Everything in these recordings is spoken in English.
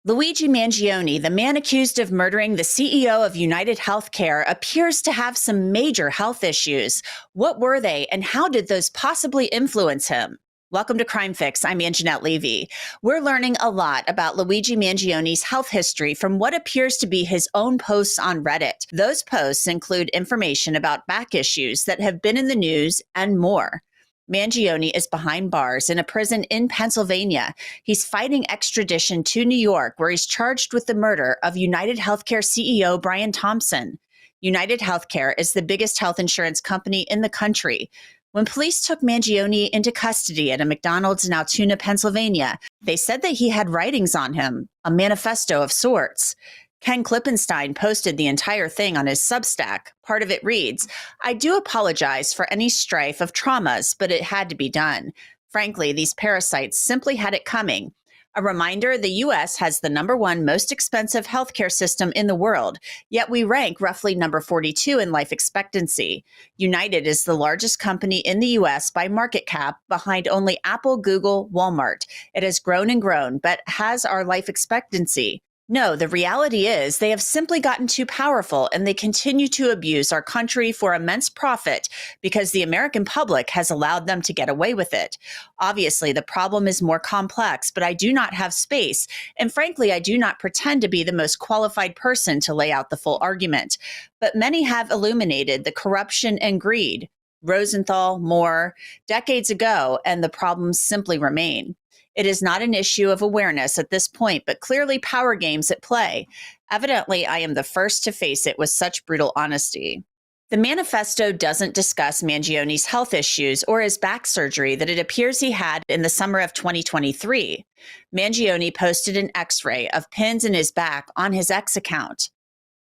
Luigi Mangione, the man accused of murdering the CEO of United Healthcare, appears to have some major health issues. What were they, and how did those possibly influence him? Welcome to Crime Fix. I'm Angenette Levy. We're learning a lot about Luigi Mangione's health history from what appears to be his own posts on Reddit. Those posts include information about back issues that have been in the news and more. Mangione is behind bars in a prison in Pennsylvania. He's fighting extradition to New York, where he's charged with the murder of United Healthcare CEO Brian Thompson. United Healthcare is the biggest health insurance company in the country. When police took Mangione into custody at a McDonald's in Altoona, Pennsylvania, they said that he had writings on him, a manifesto of sorts. Ken Klippenstein posted the entire thing on his Substack. Part of it reads, "I do apologize for any strife of traumas, but it had to be done. Frankly, these parasites simply had it coming. A reminder, the U.S. has the #1 most expensive healthcare system in the world, yet we rank roughly number 42 in life expectancy. United is the largest company in the U.S. by market cap, behind only Apple, Google, Walmart. It has grown and grown, but has our life expectancy? No, the reality is they have simply gotten too powerful, and they continue to abuse our country for immense profit because the American public has allowed them to get away with it. Obviously, the problem is more complex, but I do not have space. And frankly, I do not pretend to be the most qualified person to lay out the full argument. But many have illuminated the corruption and greed. Rosenthal, Moore, decades ago, and the problems simply remain. It is not an issue of awareness at this point, but clearly power games at play. Evidently, I am the first to face it with such brutal honesty." The manifesto doesn't discuss Mangione's health issues or his back surgery that it appears he had in the summer of 2023. Mangione posted an X-ray of pins in his back on his X account.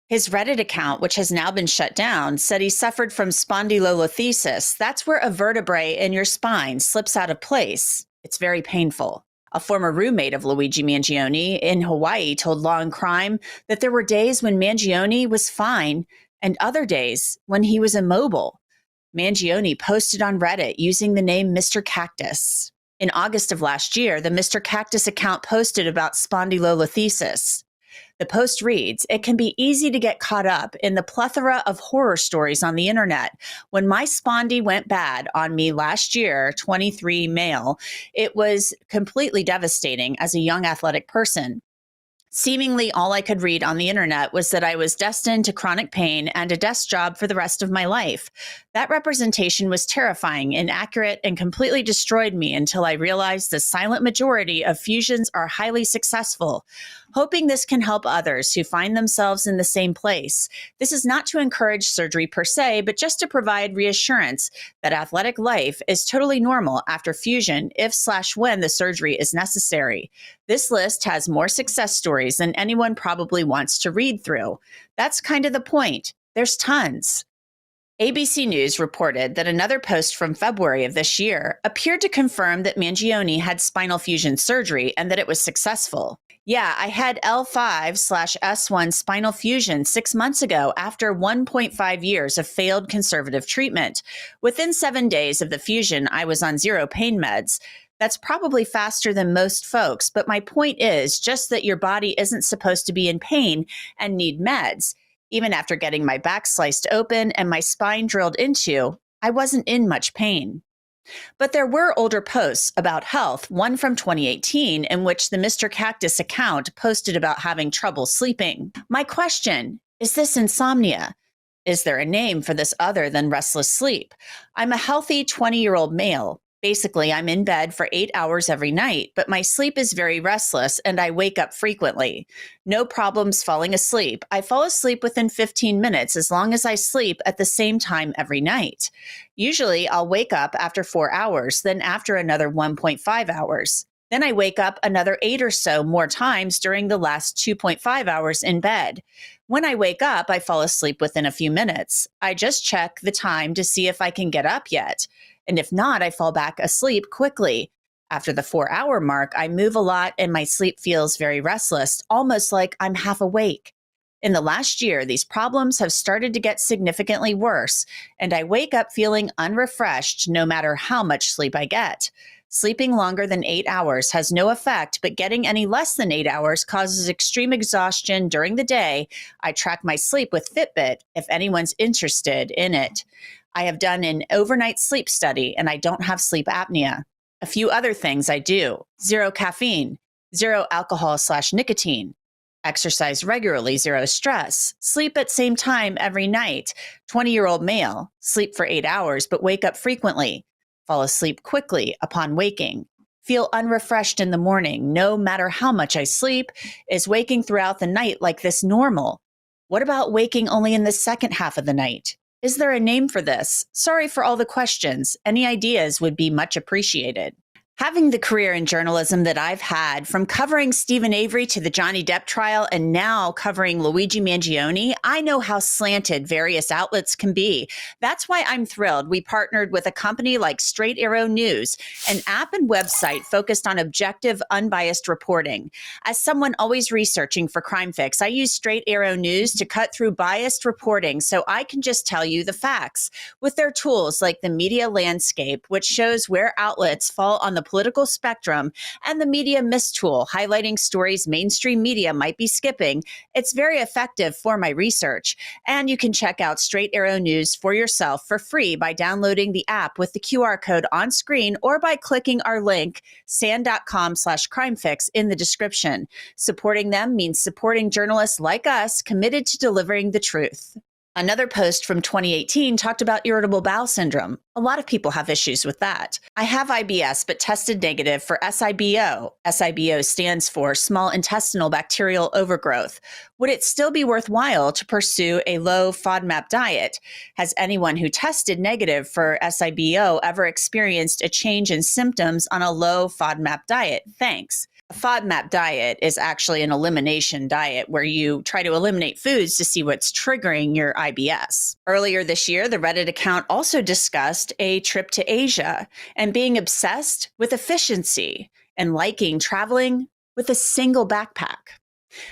His Reddit account, which has now been shut down, said he suffered from spondylolisthesis. That's where a vertebrae in your spine slips out of place. It's very painful. A former roommate of Luigi Mangione in Hawaii told Law&Crime that there were days when Mangione was fine and other days when he was immobile. Mangione posted on Reddit using the name Mr. Cactus. In August of last year, the Mr. Cactus account posted about spondylolisthesis. The post reads, "It can be easy to get caught up in the plethora of horror stories on the internet. When my spondy went bad on me last year, 23 male, it was completely devastating as a young athletic person. Seemingly all I could read on the internet was that I was destined to chronic pain and a desk job for the rest of my life. That representation was terrifying, inaccurate, and completely destroyed me until I realized the silent majority of fusions are highly successful. Hoping this can help others who find themselves in the same place. This is not to encourage surgery per se, but just to provide reassurance that athletic life is totally normal after fusion if/when the surgery is necessary. This list has more success stories than anyone probably wants to read through. That's kind of the point. There's tons." ABC News reported that another post from February of this year appeared to confirm that Mangione had spinal fusion surgery and that it was successful. "Yeah, I had L5/S1 spinal fusion 6 months ago after 1.5 years of failed conservative treatment. Within 7 days of the fusion, I was on 0 pain meds. That's probably faster than most folks, but my point is just that your body isn't supposed to be in pain and need meds. Even after getting my back sliced open and my spine drilled into, I wasn't in much pain." But there were older posts about health, one from 2018 in which the Mr. Cactus account posted about having trouble sleeping. My question, is this insomnia? Is there a name for this other than restless sleep? I'm a healthy 20-year-old male. Basically, I'm in bed for 8 hours every night, but my sleep is very restless and I wake up frequently. No problems falling asleep. I fall asleep within 15 minutes as long as I sleep at the same time every night. Usually, I'll wake up after 4 hours, then after another 1.5 hours. Then I wake up another 8 or so more times during the last 2.5 hours in bed. When I wake up, I fall asleep within a few minutes. I just check the time to see if I can get up yet. And if not, I fall back asleep quickly. After the 4-hour mark, I move a lot and my sleep feels very restless, almost like I'm half awake. In the last year, these problems have started to get significantly worse, and I wake up feeling unrefreshed no matter how much sleep I get. Sleeping longer than 8 hours has no effect, but getting any less than 8 hours causes extreme exhaustion during the day. I track my sleep with Fitbit if anyone's interested in it. I have done an overnight sleep study and I don't have sleep apnea. A few other things I do: zero caffeine, zero alcohol/nicotine, exercise regularly, zero stress, sleep at same time every night, 20-year-old male, sleep for 8 hours but wake up frequently, fall asleep quickly upon waking, feel unrefreshed in the morning no matter how much I sleep, is waking throughout the night like this normal? What about waking only in the second half of the night? Is there a name for this? Sorry for all the questions. Any ideas would be much appreciated. Having the career in journalism that I've had, from covering Stephen Avery to the Johnny Depp trial and now covering Luigi Mangione, I know how slanted various outlets can be. That's why I'm thrilled we partnered with a company like Straight Arrow News, an app and website focused on objective, unbiased reporting. As someone always researching for Crime Fix, I use Straight Arrow News to cut through biased reporting so I can just tell you the facts. With their tools like the media landscape, which shows where outlets fall on the political spectrum, and the media mist tool, highlighting stories mainstream media might be skipping, it's very effective for my research. And you can check out Straight Arrow News for yourself for free by downloading the app with the QR code on screen or by clicking our link, sand.com/crimefix, in the description. Supporting them means supporting journalists like us committed to delivering the truth. Another post from 2018 talked about irritable bowel syndrome. A lot of people have issues with that. I have IBS, but tested negative for SIBO. SIBO stands for small intestinal bacterial overgrowth. Would it still be worthwhile to pursue a low FODMAP diet? Has anyone who tested negative for SIBO ever experienced a change in symptoms on a low FODMAP diet? Thanks. A FODMAP diet is actually an elimination diet where you try to eliminate foods to see what's triggering your IBS. Earlier this year, the Reddit account also discussed a trip to Asia and being obsessed with efficiency and liking traveling with a single backpack.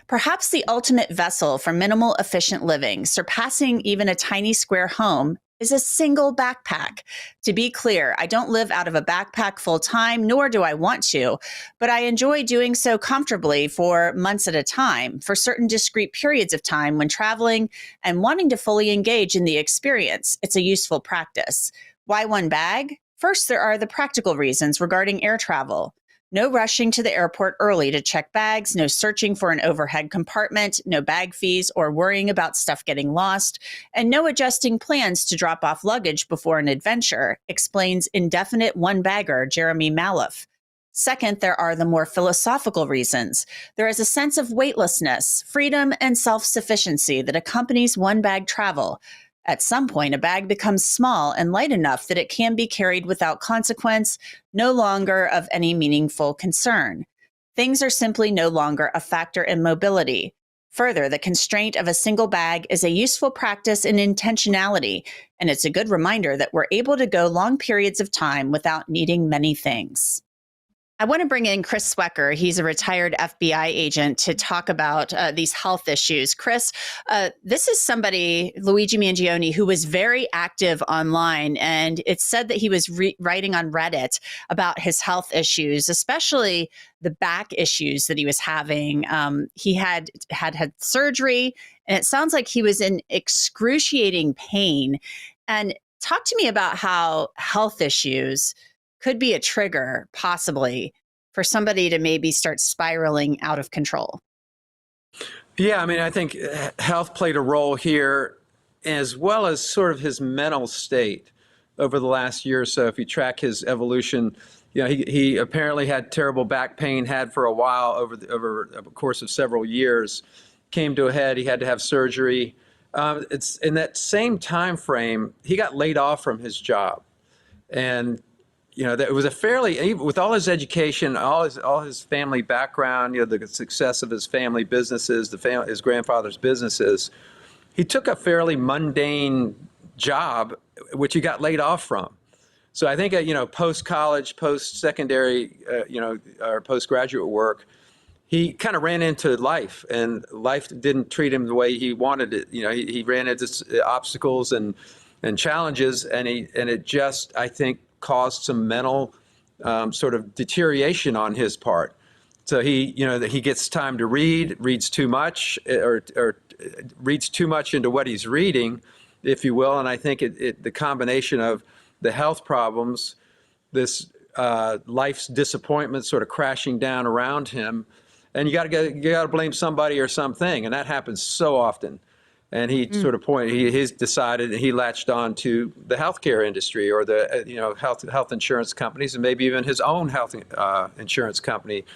Perhaps the ultimate vessel for minimal efficient living, surpassing even a tiny square home, is a single backpack. To be clear, I don't live out of a backpack full time, nor do I want to, but I enjoy doing so comfortably for months at a time, for certain discrete periods of time when traveling and wanting to fully engage in the experience. It's a useful practice. Why one bag? First, there are the practical reasons regarding air travel. No rushing to the airport early to check bags, no searching for an overhead compartment, no bag fees or worrying about stuff getting lost, and no adjusting plans to drop off luggage before an adventure, explains indefinite one-bagger Jeremy Malouf. Second, there are the more philosophical reasons. There is a sense of weightlessness, freedom, and self-sufficiency that accompanies one-bag travel. At some point, a bag becomes small and light enough that it can be carried without consequence, no longer of any meaningful concern. Things are simply no longer a factor in mobility. Further, the constraint of a single bag is a useful practice in intentionality, and it's a good reminder that we're able to go long periods of time without needing many things. I want to bring in Chris Swecker. He's a retired FBI agent to talk about these health issues. Chris, this is somebody, Luigi Mangione, who was very active online, and it's said that he was writing on Reddit about his health issues, especially the back issues that he was having. He had surgery, and it sounds like he was in excruciating pain. And talk to me about how health issues could be a trigger, possibly, for somebody to maybe start spiraling out of control. Yeah, I mean, I think health played a role here, as well as sort of his mental state over the last year or so. If you track his evolution, you know, he apparently had terrible back pain, had for a while over a course of several years, came to a head. He had to have surgery. It's in that same time frame, he got laid off from his job. And you know, that it was a fairly, with all his education, all his family background, you know, the success of his family businesses, his grandfather's businesses, he took a fairly mundane job, which he got laid off from. So I think, you know, post-college, post-secondary, or postgraduate work, he kind of ran into life, and life didn't treat him the way he wanted it. You know, he ran into obstacles and challenges, and it just, I think, caused some mental sort of deterioration on his part. So that he gets time to read, reads too much, or reads too much into what he's reading, if you will. And I think the combination of the health problems, this life's disappointment sort of crashing down around him, and you got to blame somebody or something, and that happens so often. And he sort of he's decided, he latched on to the healthcare industry, or the health insurance companies, and maybe even his own health insurance company.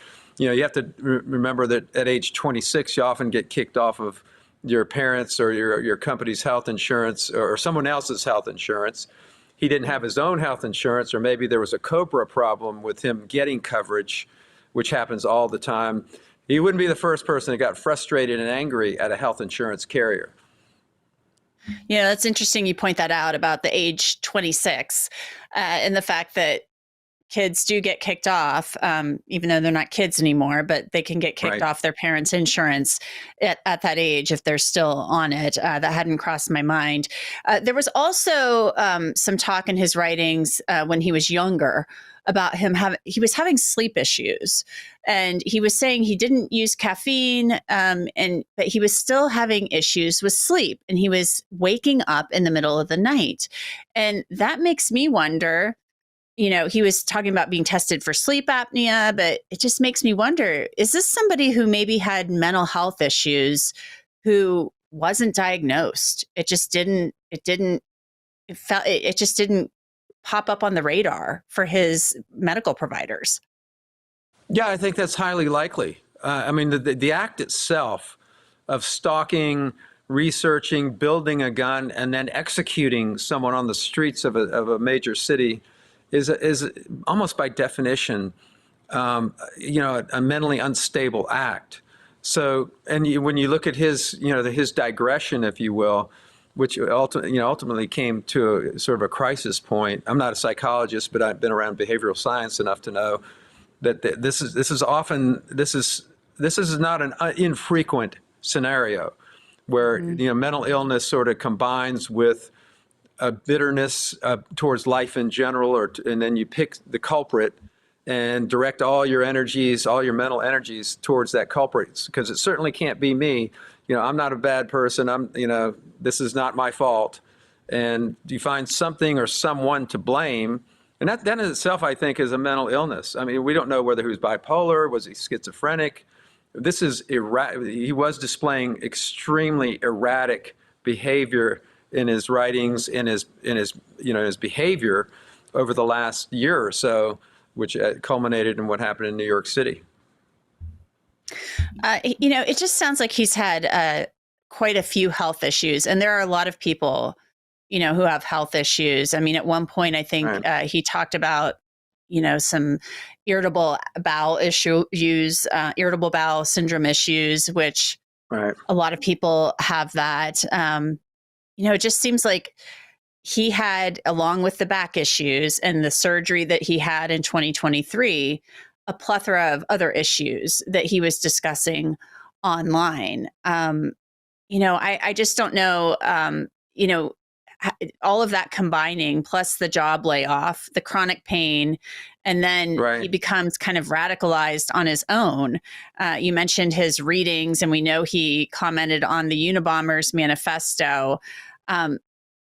You have to remember that at age 26, you often get kicked off of your parents' or your company's health insurance, or someone else's health insurance. He didn't have his own health insurance, or maybe there was a COBRA problem with him getting coverage, which happens all the time. He wouldn't be the first person that got frustrated and angry at a health insurance carrier. Yeah, that's interesting you point that out about the age 26 and the fact that kids do get kicked off, even though they're not kids anymore, but they can get kicked off their parents' insurance at that age if they're still on it. That hadn't crossed my mind. There was also some talk in his writings when he was younger about he was having sleep issues, and he was saying he didn't use caffeine, but he was still having issues with sleep, and he was waking up in the middle of the night. And that makes me wonder, he was talking about being tested for sleep apnea, but it just makes me wonder, is this somebody who maybe had mental health issues who wasn't diagnosed? It just didn't pop up on the radar for his medical providers. Yeah, I think that's highly likely. I mean, the act itself of stalking, researching, building a gun, and then executing someone on the streets of a major city is almost by definition, a mentally unstable act. So, and when you look at his digression, if you will, which ultimately came to sort of a crisis point. I'm not a psychologist, but I've been around behavioral science enough to know that this is not an infrequent scenario where mental illness sort of combines with a bitterness towards life in general, and then you pick the culprit and direct all your energies, all your mental energies towards that culprit, because it certainly can't be me. I'm not a bad person. This is not my fault. And you find something or someone to blame, and that in itself, I think, is a mental illness. I mean, we don't know whether he was bipolar, was he schizophrenic. He was displaying extremely erratic behavior in his writings, in his behavior over the last year or so, which culminated in what happened in New York City. It just sounds like he's had quite a few health issues, and there are a lot of people, who have health issues. I mean, at one point, I think he talked about, some irritable bowel irritable bowel syndrome issues, which a lot of people have that. It just seems like he had, along with the back issues and the surgery that he had in 2023, a plethora of other issues that he was discussing online. I just don't know, all of that combining, plus the job layoff, the chronic pain, and then he becomes kind of radicalized on his own. You mentioned his readings, and we know he commented on the Unabomber's manifesto.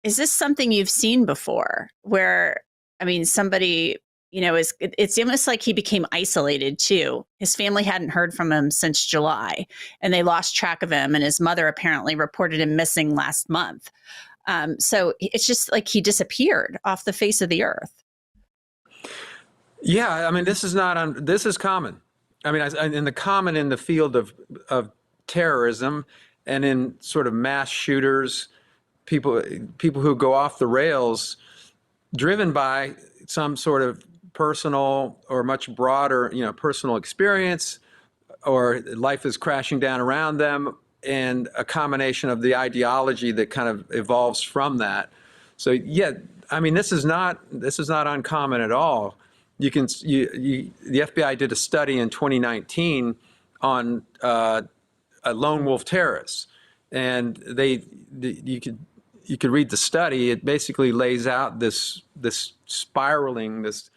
Is this something you've seen before where, somebody, it's almost like he became isolated too. His family hadn't heard from him since July, and they lost track of him, and his mother apparently reported him missing last month. So it's just like he disappeared off the face of the earth. Yeah, this is common. Common in the field of terrorism, and in sort of mass shooters, people who go off the rails, driven by some sort of personal or much broader, personal experience, or life is crashing down around them, and a combination of the ideology that kind of evolves from that. So yeah, this is not uncommon at all. The FBI did a study in 2019 on a lone wolf terrorists, and you could read the study. It basically lays out this spiraling, this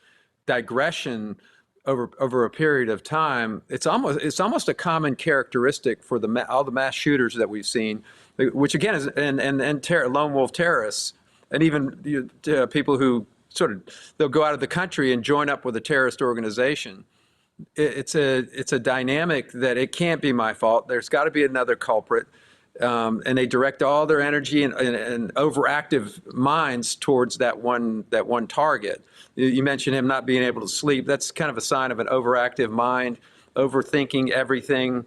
digression over a period of time. It's almost a common characteristic for all the mass shooters that we've seen, which again is and lone wolf terrorists, and even people who they'll go out of the country and join up with a terrorist organization. It's a dynamic that it can't be my fault. There's got to be another culprit. And they direct all their energy and overactive minds towards that one target. You mentioned him not being able to sleep. That's kind of a sign of an overactive mind, overthinking everything.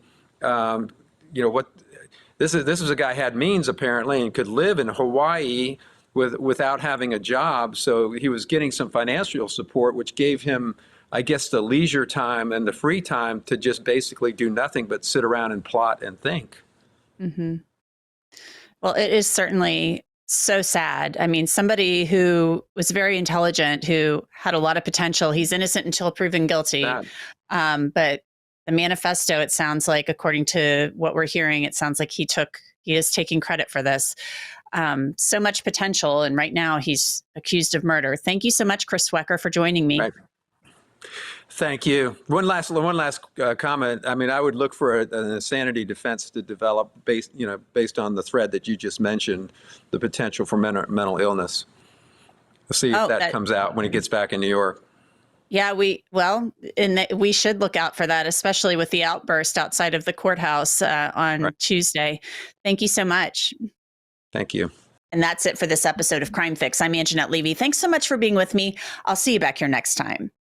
This is a guy who had means apparently and could live in Hawaii without having a job. So he was getting some financial support, which gave him, I guess, the leisure time and the free time to just basically do nothing but sit around and plot and think. Mm-hmm. Well, it is certainly so sad. I mean, somebody who was very intelligent, who had a lot of potential. He's innocent until proven guilty. But the manifesto, it sounds like, according to what we're hearing, it sounds like he is taking credit for this. So much potential. And right now he's accused of murder. Thank you so much, Chris Swecker, for joining me. Right. Thank you. One last comment. I mean, I would look for an insanity defense to develop based on the thread that you just mentioned, the potential for mental illness. We'll see if that comes out when he gets back in New York. Yeah, we should look out for that, especially with the outburst outside of the courthouse on Tuesday. Thank you so much. Thank you. And that's it for this episode of Crime Fix. I'm Angenette Levy. Thanks so much for being with me. I'll see you back here next time.